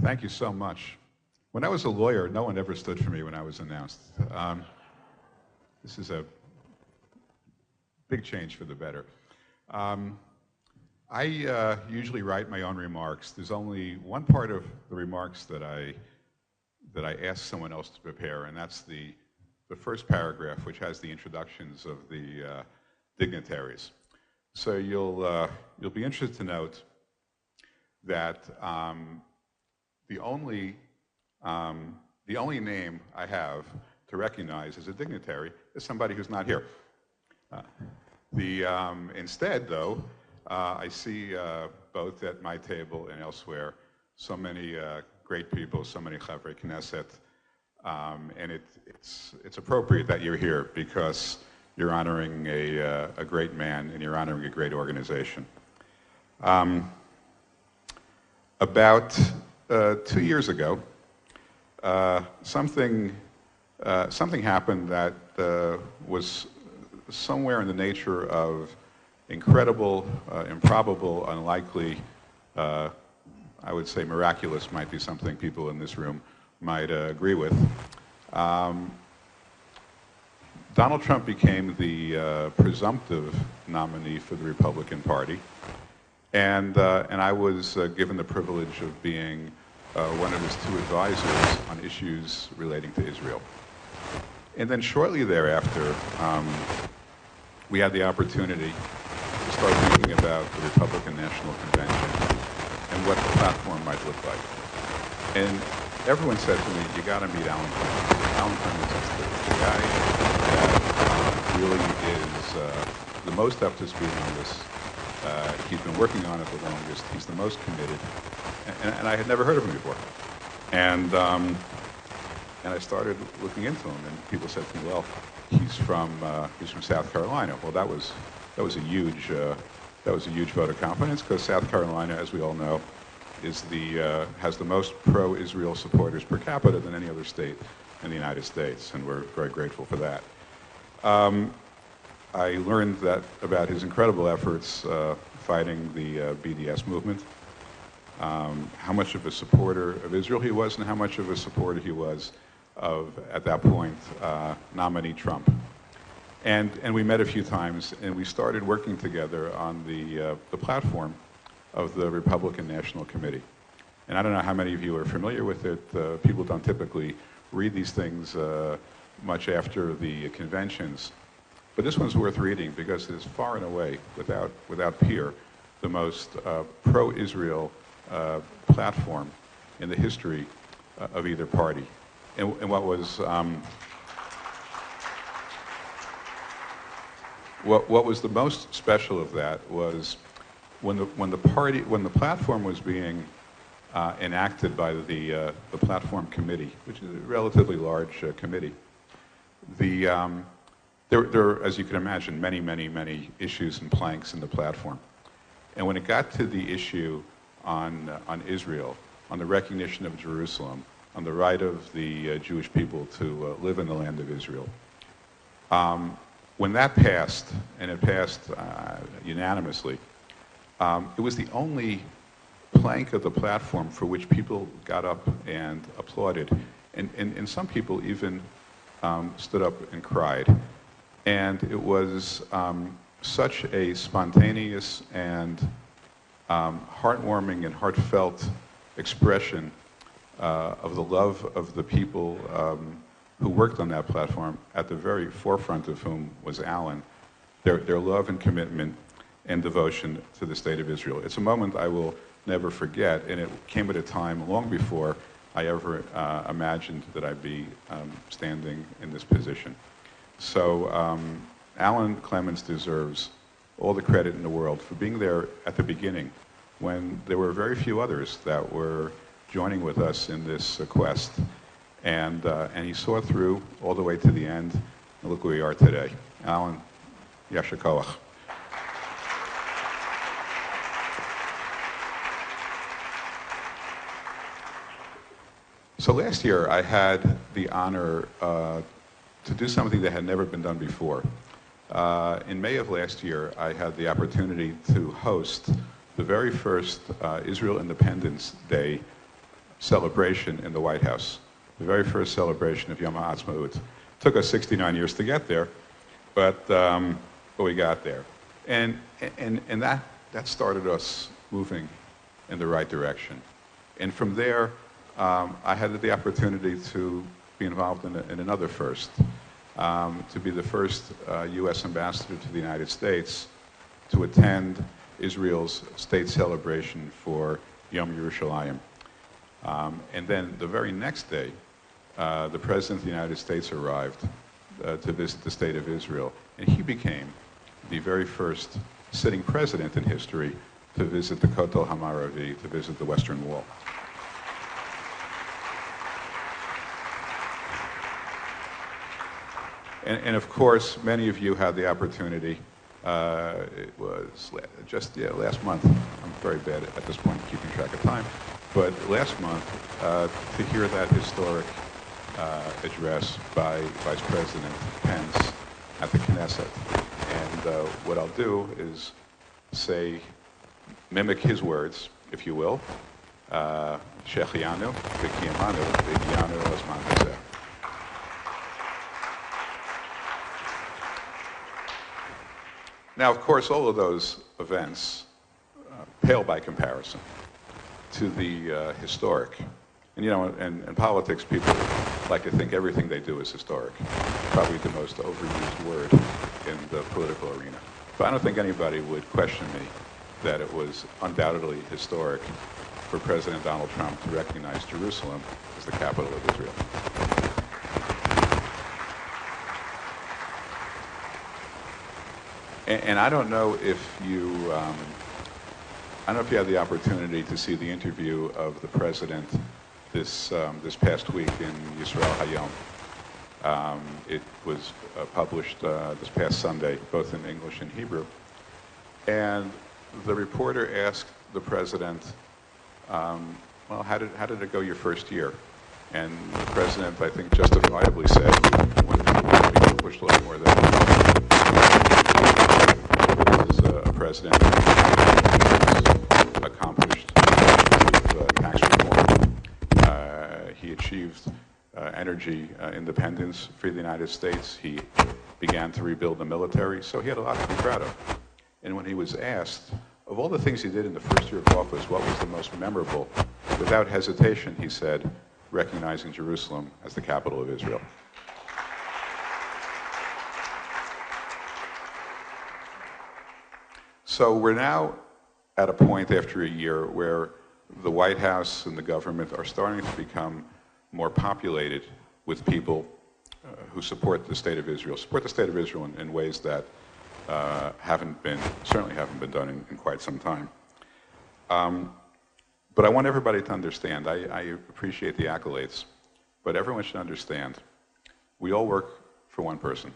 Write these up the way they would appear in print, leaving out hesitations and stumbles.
Thank you so much. When I was a lawyer, no one ever stood for me when I was announced. This is a big change for the better. I usually write my own remarks. There's only one part of the remarks that I ask someone else to prepare, and that's the first paragraph, which has the introductions of the dignitaries. So you'll be interested to note that the only name I have to recognize as a dignitary is somebody who's not here. Instead, though, I see both at my table and elsewhere so many great people, so many Chavrei Knesset, and it's appropriate that you're here because you're honoring a great man and you're honoring a great organization. About 2 years ago, something happened that was somewhere in the nature of incredible, improbable, unlikely. I would say miraculous might be something people in this room might agree with. Donald Trump became the presumptive nominee for the Republican Party, and I was given the privilege of being one of his two advisors on issues relating to Israel. And then shortly thereafter, we had the opportunity to start thinking about the Republican National Convention and what the platform might look like. And everyone said to me, you got to meet Alan Clemens. Alan Clemens is the guy that really is the most up to speed on this. He's been working on it the longest. He's the most committed. And I had never heard of him before. And I started looking into him, and people said to me, well, he's from South Carolina. Well, that was a huge vote of confidence, because South Carolina, as we all know, has the most pro-Israel supporters per capita than any other state in the United States, and we're very grateful for that. I learned about his incredible efforts fighting the BDS movement, how much of a supporter of Israel he was, and how much of a supporter he was of, at that point, nominee Trump. And we met a few times, and we started working together on the platform of the Republican National Committee. And I don't know how many of you are familiar with it. People don't typically read these things much after the conventions. But this one's worth reading because it is far and away, without peer, the most pro-Israel platform in the history of either party. And what was what was the most special of that was when the platform was being enacted by the platform committee, which is a relatively large committee. There are, as you can imagine, many issues and planks in the platform. And when it got to the issue on Israel, on the recognition of Jerusalem, on the right of the Jewish people to live in the land of Israel, when that passed, and it passed unanimously, it was the only plank of the platform for which people got up and applauded. And some people even stood up and cried. And it was such a spontaneous and heartwarming and heartfelt expression of the love of the people who worked on that platform, at the very forefront of whom was Alan, their love and commitment and devotion to the state of Israel. It's a moment I will never forget, and it came at a time long before I ever imagined that I'd be standing in this position. So Alan Clemens deserves all the credit in the world for being there at the beginning, when there were very few others that were joining with us in this quest. And he saw through all the way to the end, and look where we are today. Alan, yasher koach. So last year I had the honor to do something that had never been done before. In May of last year, I had the opportunity to host the very first Israel Independence Day celebration in the White House, the very first celebration of Yom HaAtzmaut. Took us 69 years to get there, but we got there. And that started us moving in the right direction. And from there, I had the opportunity to be involved in another first, to be the first U.S. ambassador to the United States to attend Israel's state celebration for Yom Yerushalayim. And then the very next day, the President of the United States arrived to visit the state of Israel, and he became the very first sitting president in history to visit the Kotel Hamaravi, to visit the Western Wall. And of course, many of you had the opportunity, it was just last month, I'm very bad at this point keeping track of time, but last month, to hear that historic address by Vice President Pence at the Knesset. And what I'll do is mimic his words, if you will, Shechianu, V'kiyamanu, V'kiyanu Lasman Hazeh. Now, of course, all of those events pale by comparison to the historic. And, you know, in politics, people like to think everything they do is historic. Probably the most overused word in the political arena. But I don't think anybody would question me that it was undoubtedly historic for President Donald Trump to recognize Jerusalem as the capital of Israel. And I don't know if you, had the opportunity to see the interview of the president this past week in Yisrael Hayom. It was published this past Sunday, both in English and Hebrew. And the reporter asked the president, well, how did it go your first year? And the president, I think, justifiably said, when we pushed a little more than this is a president who's accomplished tax reform. He achieved energy independence for the United States. He began to rebuild the military, so he had a lot to be proud of. And when he was asked, of all the things he did in the first year of office, what was the most memorable? Without hesitation, he said, recognizing Jerusalem as the capital of Israel. So we're now at a point after a year where the White House and the government are starting to become more populated with people who support the state of Israel, in ways that certainly haven't been done in quite some time. But I want everybody to understand, I appreciate the accolades, but everyone should understand, we all work for one person.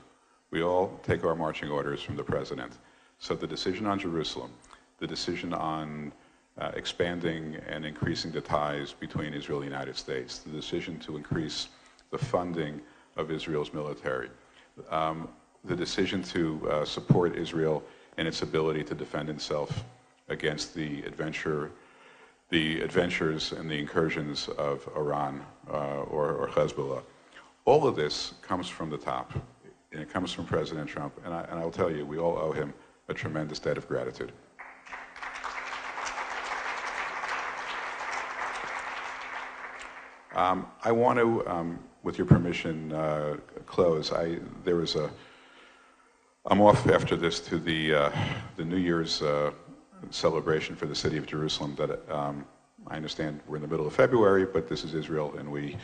We all take our marching orders from the president. So the decision on Jerusalem, the decision on expanding and increasing the ties between Israel and the United States, the decision to increase the funding of Israel's military, the decision to support Israel in its ability to defend itself against the adventures and the incursions of Iran or Hezbollah. All of this comes from the top, and it comes from President Trump, and I'll tell you, we all owe him a tremendous debt of gratitude. I want to, with your permission, close. I'm off after this to the New Year's celebration for the city of Jerusalem that I understand we're in the middle of February, but this is Israel, and we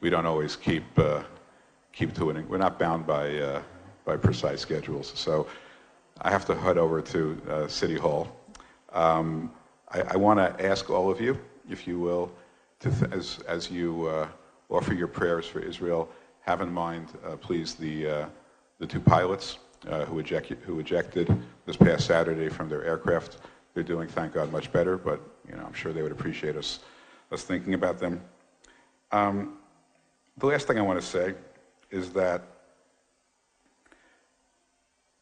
don't always keep to it. We're not bound by precise schedules. So I have to head over to City Hall. I want to ask all of you, if you will, as you offer your prayers for Israel, have in mind, please, the two pilots who ejected this past Saturday from their aircraft. They're doing, thank God, much better, but I'm sure they would appreciate us thinking about them. The last thing I want to say is that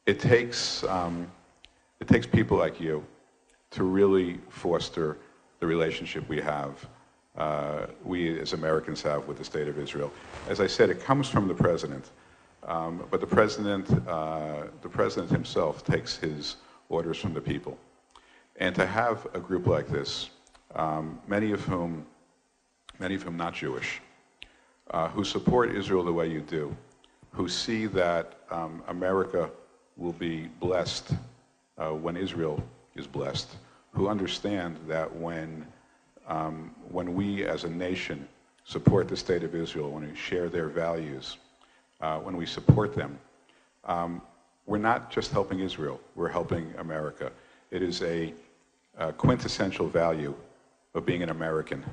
it takes people like you to really foster the relationship we have we as Americans have with the State of Israel. As I said, it comes from the president, but the president himself takes his orders from the people. And to have a group like this, many of whom not Jewish, who support Israel the way you do, who see that America will be blessed when Israel is blessed, who understand that when we as a nation support the State of Israel, when we share their values, when we support them, we're not just helping Israel, we're helping America. It is a quintessential value of being an American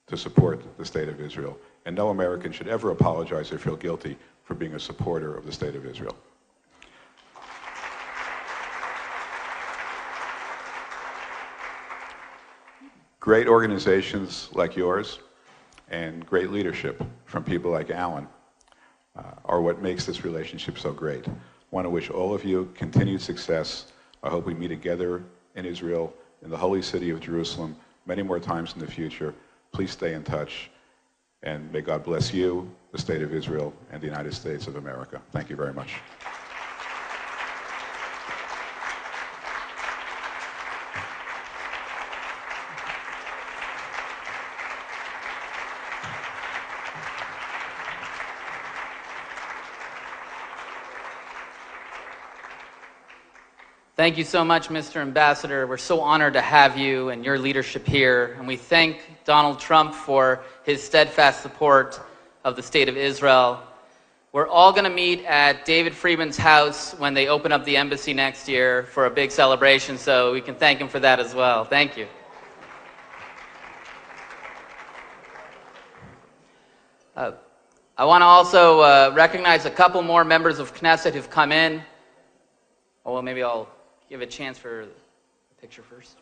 to support the State of Israel. And no American should ever apologize or feel guilty for being a supporter of the State of Israel. Great organizations like yours and great leadership from people like Alan are what makes this relationship so great. I want to wish all of you continued success. I hope we meet together in Israel, in the holy city of Jerusalem, many more times in the future. Please stay in touch, and may God bless you, the State of Israel, and the United States of America. Thank you very much. Thank you so much, Mr. Ambassador. We're so honored to have you and your leadership here. And we thank Donald Trump for his steadfast support of the State of Israel. We're all going to meet at David Friedman's house when they open up the embassy next year for a big celebration, so we can thank him for that as well. Thank you. I want to also recognize a couple more members of Knesset who've come in. Oh, well, maybe I'll give a chance for the picture first.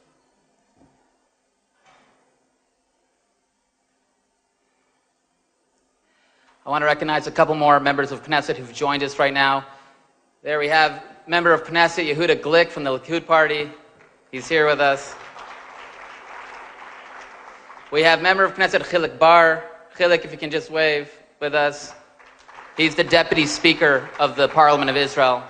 I want to recognize a couple more members of Knesset who've joined us right now. There we have member of Knesset Yehuda Glick from the Likud Party. He's here with us. We have member of Knesset Chilik Bar. Chilik, if you can just wave with us. He's the Deputy Speaker of the Parliament of Israel.